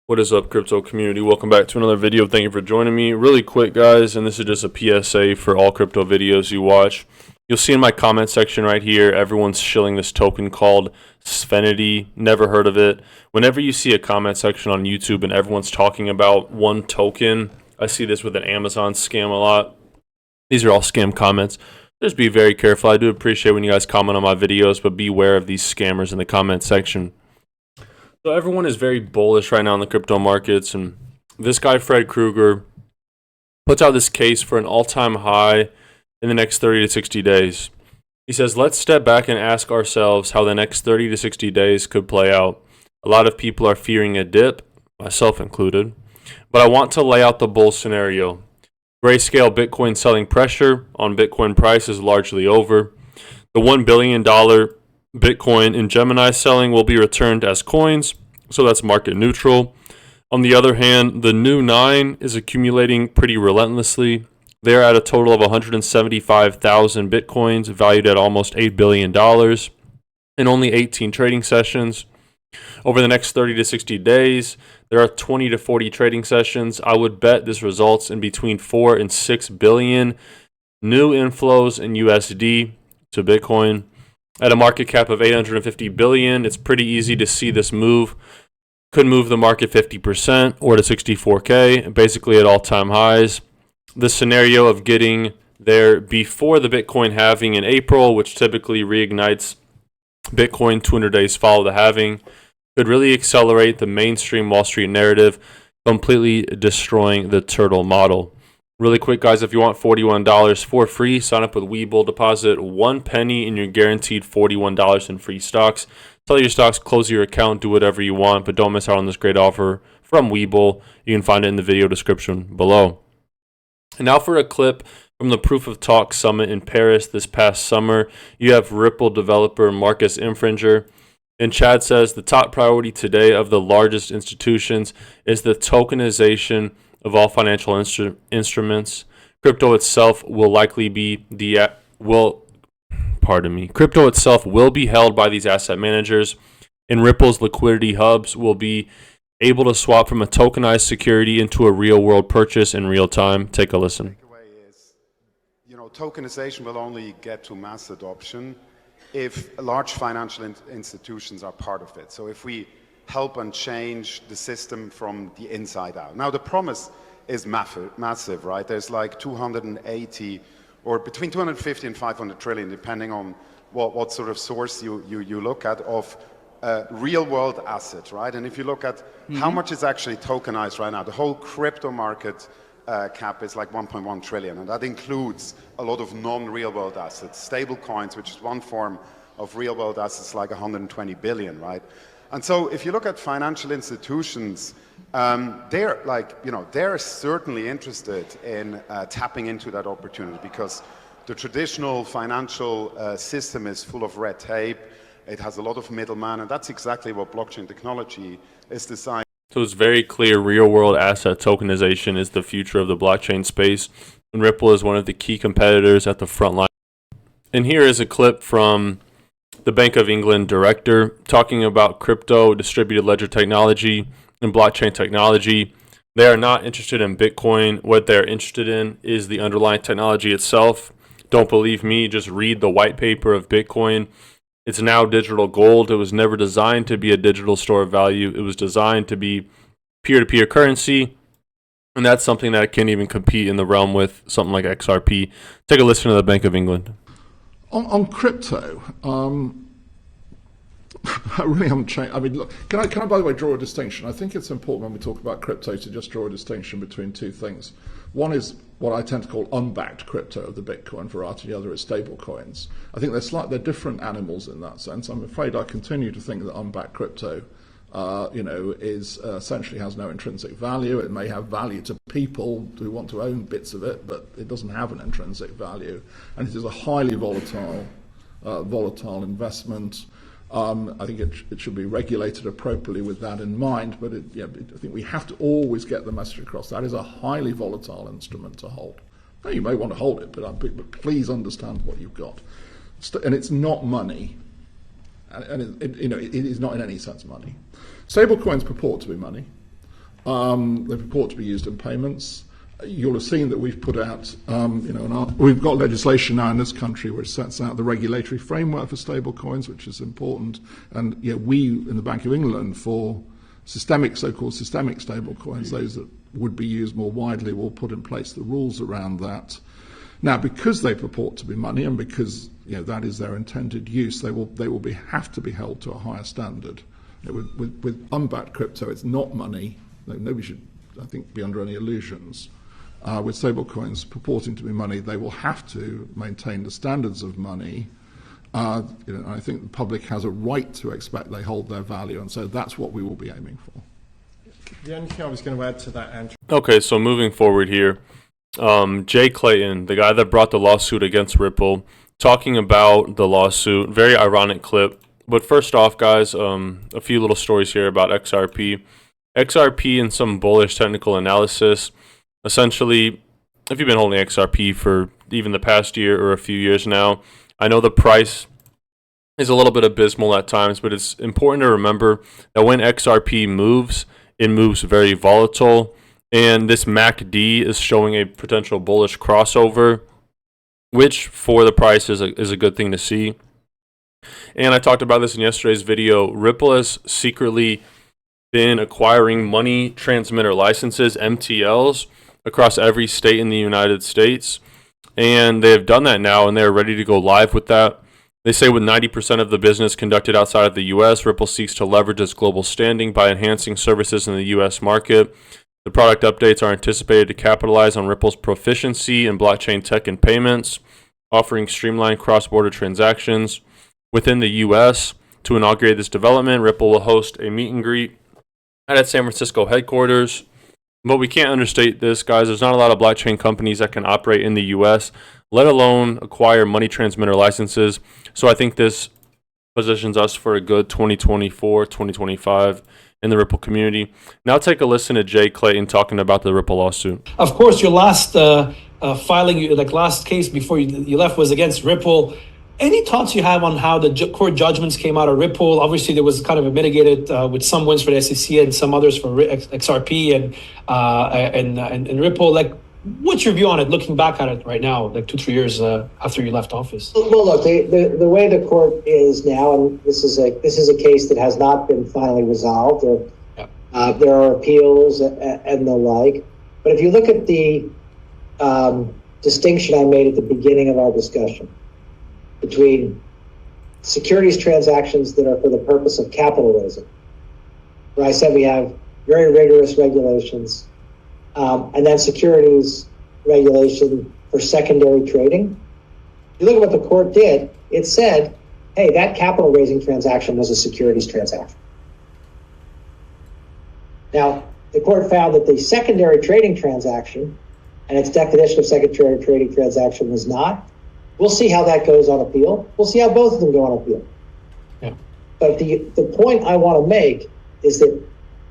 What is up, crypto community? Welcome back to another video. Thank you for joining me. Really quick, guys, and this is just a PSA for all crypto videos you watch. You'll see in my comment section right here, everyone's shilling this token called Sphenity. Never heard of it. Whenever you see a comment section on YouTube and everyone's talking about one token, I see this with an Amazon scam a lot. These are all scam comments. Just be very careful. I do appreciate when you guys comment on my videos, but beware of these scammers in the comment section. So everyone is very bullish right now in the crypto markets, and this guy Fred Krueger puts out this case for an all-time high in the next 30 to 60 days. He says, let's step back and ask ourselves how the next 30 to 60 days could play out. A lot of people are fearing a dip, myself included, but I want to lay out the bull scenario. Grayscale Bitcoin selling pressure on Bitcoin price is largely over. The $1 billion Bitcoin in Gemini selling will be returned as coins, so that's market neutral. On the other hand, the new 9 is accumulating pretty relentlessly. They're at a total of 175,000 Bitcoins, valued at almost $8 billion, in only 18 trading sessions. Over the next 30 to 60 days, there are 20 to 40 trading sessions. I would bet this results in between 4 and 6 billion new inflows in USD to Bitcoin. At a market cap of 850 billion, it's pretty easy to see this move. Could move the market 50% or to 64K, basically at all-time highs. The scenario of getting there before the Bitcoin halving in April, which typically reignites Bitcoin 200 days follow the halving, could really accelerate the mainstream Wall Street narrative, completely destroying the turtle model. Really quick, guys, if you want $41 for free, sign up with Weeble, deposit 1 penny, and you're guaranteed $41 in free stocks. Sell your stocks, close your account, do whatever you want, but don't miss out on this great offer from Weeble. You can find it in the video description below. And now for a clip from the Proof of Talk Summit in Paris this past summer. You have Ripple developer Marcus Infringer. And Chad says the top priority today of the largest institutions is the tokenization of all financial instruments. Crypto itself will likely be Crypto itself will be held by these asset managers, and Ripple's liquidity hubs will be able to swap from a tokenized security into a real-world purchase in real time. Take a listen. Takeaway is, tokenization will only get to mass adoption if large financial institutions are part of it. So if we help and change the system from the inside out. Now the promise is massive, right? There's like 280 or between 250 and 500 trillion, depending on what sort of source you look at, of real world assets, right? And if you look at how much is actually tokenized right now, the whole crypto market cap is like 1.1 trillion, and that includes a lot of non-real world assets. Stable coins, which is one form of real world assets, like 120 billion, right? And so if you look at financial institutions, they're certainly interested in tapping into that opportunity, because the traditional financial system is full of red tape. It has a lot of middlemen, and that's exactly what blockchain technology is designed. So it's very clear real-world asset tokenization is the future of the blockchain space, and Ripple is one of the key competitors at the front line. And here is a clip from the Bank of England director talking about crypto, distributed ledger technology, and blockchain technology. They are not interested in Bitcoin. What they're interested in is the underlying technology itself. Don't believe me, just read the white paper of Bitcoin. It's now digital gold. It was never designed to be a digital store of value. It was designed to be peer-to-peer currency, and that's something that can't even compete in the realm with something like XRP. Take a listen to the Bank of England. On crypto, I really haven't changed. I mean, look, can I, by the way, draw a distinction? I think it's important when we talk about crypto to just draw a distinction between two things. One is what I tend to call unbacked crypto of the Bitcoin variety, the other is stable coins. I think they're different animals in that sense. I'm afraid I continue to think that unbacked crypto is essentially has no intrinsic value. It may have value to people who want to own bits of it, but it doesn't have an intrinsic value. And it is a highly volatile investment. I think it should be regulated appropriately with that in mind, but I think we have to always get the message across. That is a highly volatile instrument to hold. Now, you may want to hold it, but please understand what you've got. And it's not money. And it is not in any sense money. Stablecoins purport to be money. They purport to be used in payments. You'll have seen that we've put out, we've got legislation now in this country which sets out the regulatory framework for stable coins, which is important. And we in the Bank of England for so-called systemic stable coins, those that would be used more widely, will put in place the rules around that. Now, because they purport to be money and because that is their intended use, they will have to be held to a higher standard. With unbacked crypto, it's not money. Nobody should, I think, be under any illusions. With stablecoins purporting to be money, they will have to maintain the standards of money. I think the public has a right to expect they hold their value, and so that's what we will be aiming for. The only thing I was going to add to that, Andrew. Okay, so moving forward here, Jay Clayton, the guy that brought the lawsuit against Ripple, talking about the lawsuit, very ironic clip. But first off, guys, a few little stories here about XRP. XRP and some bullish technical analysis. Essentially, if you've been holding XRP for even the past year or a few years now, I know the price is a little bit abysmal at times, but it's important to remember that when XRP moves, it moves very volatile. And this MACD is showing a potential bullish crossover, which for the price is a good thing to see. And I talked about this in yesterday's video. Ripple has secretly been acquiring money transmitter licenses, MTLs, across every state in the United States. And they have done that now, and they're ready to go live with that. They say with 90% of the business conducted outside of the U.S., Ripple seeks to leverage its global standing by enhancing services in the U.S. market. The product updates are anticipated to capitalize on Ripple's proficiency in blockchain tech and payments, offering streamlined cross-border transactions within the U.S. To inaugurate this development, Ripple will host a meet and greet at its San Francisco headquarters. But we can't understate this, guys. There's not a lot of blockchain companies that can operate in the U.S., let alone acquire money transmitter licenses. So I think this positions us for a good 2024, 2025 in the Ripple community. Now take a listen to Jay Clayton talking about the Ripple lawsuit. Of course, your last filing, last case before you left was against Ripple. Any thoughts you have on how the court judgments came out of Ripple? Obviously, there was kind of a mitigated with some wins for the SEC and some others for XRP and Ripple. What's your view on it, looking back at it right now, 2-3 years after you left office? Well, look, the way the court is now, and this is a case that has not been finally resolved. There are appeals and the like. But if you look at the distinction I made at the beginning of our discussion between securities transactions that are for the purpose of capital raising, where I said we have very rigorous regulations, and then securities regulation for secondary trading. You look at what the court did, it said, hey, that capital raising transaction was a securities transaction. Now, the court found that the secondary trading transaction and its definition of secondary trading transaction was not. We'll see how that goes on appeal. We'll see how both of them go on appeal. Yeah. But the point I want to make is that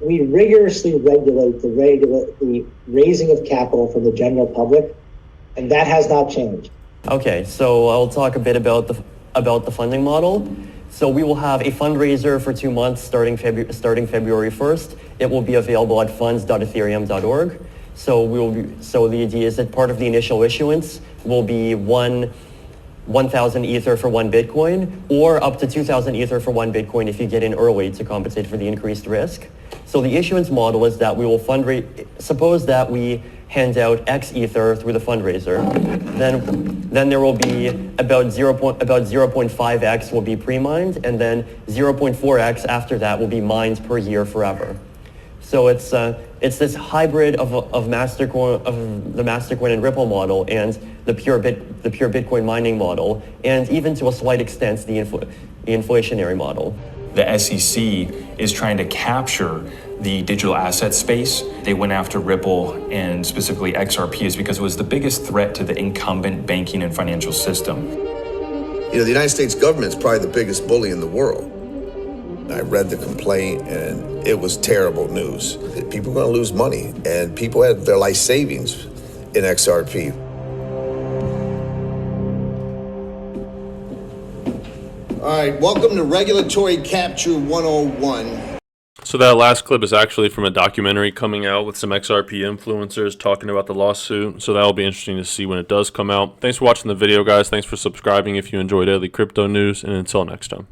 we rigorously regulate the raising of capital from the general public, and that has not changed. Okay, so I'll talk a bit about the funding model. So we will have a fundraiser for 2 months starting February 1st. It will be available at funds.ethereum.org. So the idea is that part of the initial issuance will be 1,000 Ether for 1 Bitcoin, or up to 2,000 Ether for 1 Bitcoin if you get in early to compensate for the increased risk. So the issuance model is that we will suppose that we hand out X Ether through the fundraiser, then there will be about 0.5x will be pre-mined, and then 0.4x after that will be mined per year forever. So it's this hybrid of the Mastercoin and Ripple model and the pure Bitcoin mining model, and even to a slight extent the inflationary model. The SEC is trying to capture the digital asset space. They went after Ripple and specifically XRP is because it was the biggest threat to the incumbent banking and financial system. The United States government is probably the biggest bully in the world. I read the complaint and it was terrible news. People are going to lose money, and people had their life savings in XRP. All right, welcome to Regulatory Capture 101. So that last clip is actually from a documentary coming out with some XRP influencers talking about the lawsuit. So that'll be interesting to see when it does come out. Thanks for watching the video, guys. Thanks for subscribing if you enjoy daily crypto news. And until next time.